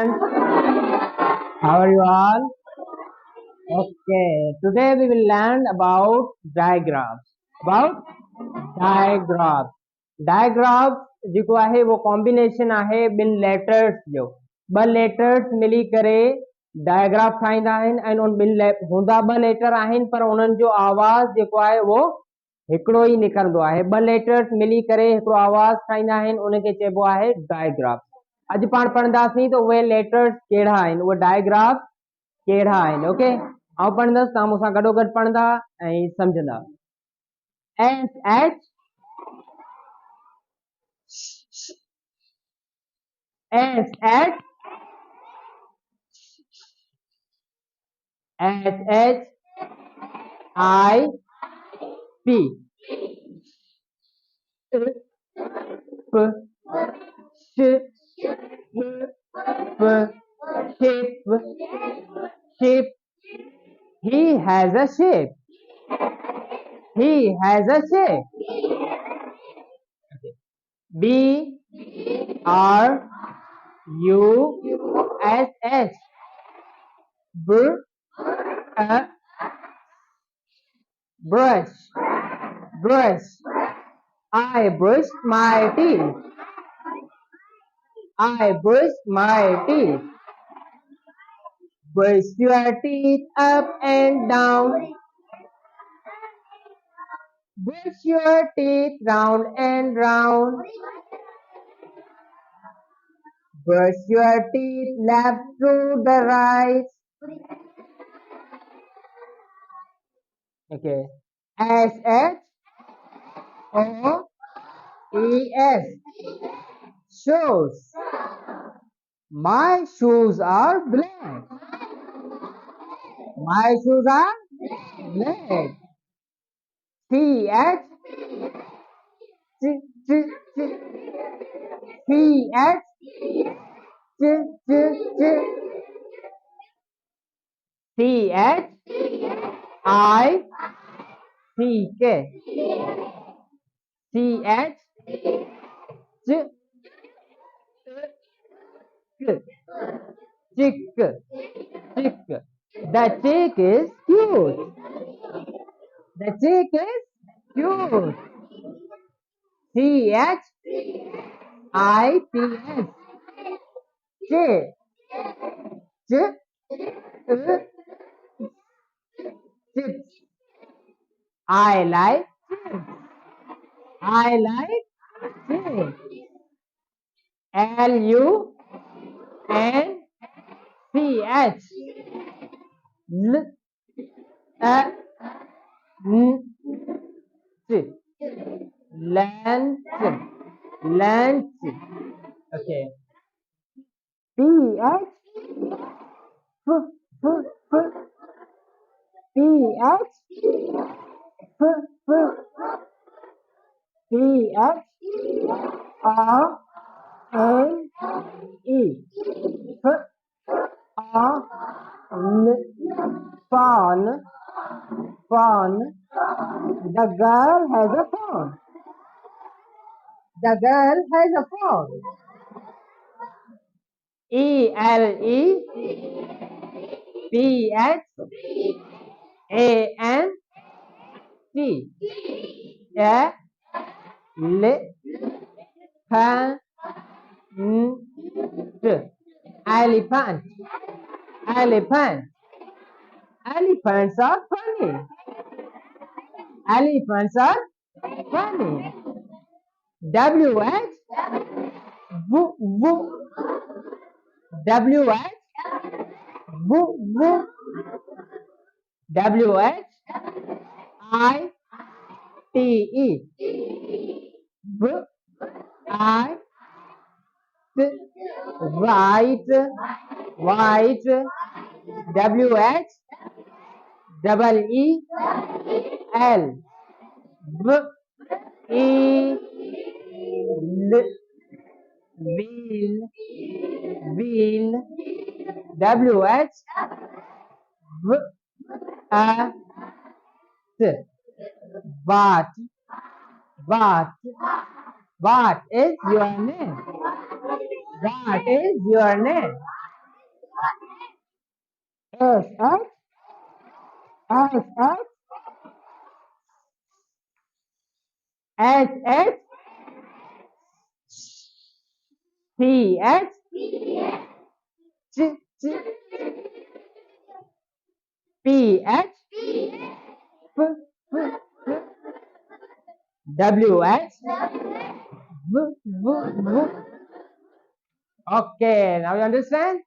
students? How are you all? Okay, today we will learn about digraphs. About digraphs. Digraphs जेको आहे वो combination आहे ॿिनि letters जो ॿ लेटर्स मिली करे डायग्राफ ठाहींदा आहिनि ऐं उन ॿिनि हूंदा ॿ लेटर आहिनि पर उन्हनि जो आवाज़ जेको आहे वो हिकिड़ो ई निकिरंदो आहे ॿ लेटर्स मिली करे हिकिड़ो आवाज़ ठाहींदा आहिनि उनखे चइबो आहे डायग्राफ अॼु पाण पढ़ंदासीं त उहे लेटर्स कहिड़ा आहिनि उहे डायग्राफ कहिड़ा आहिनि ओके आउं पढ़ंदसि तव्हां मूंसां गॾोगॾु पढ़ंदा ऐं सम्झंदा S H I P P shape. He has a shape. He has a shape. B R U S H brush. I brushed my teeth. Brush your teeth up and down. Brush your teeth round and round. Brush your teeth left to the right. Okay. S-H-O-E-S. Shoes. My shoes are black. C-H chick. The chick is cute. C-H-I-P-S. Chips. I like chips. L-U-N-C-H. Lunch. Okay. P-H. P-H-R-N-E. Phone. The girl has a phone. E-L-E-P-H-A-N-T. Elephant. Elephants are funny. W-H W-H-I-T-E. White. W-H-E-E-L. Wheel. W-H-A-T. What is your name? S H S H H T H G G P H P P W H V V V. Okay, now you understand?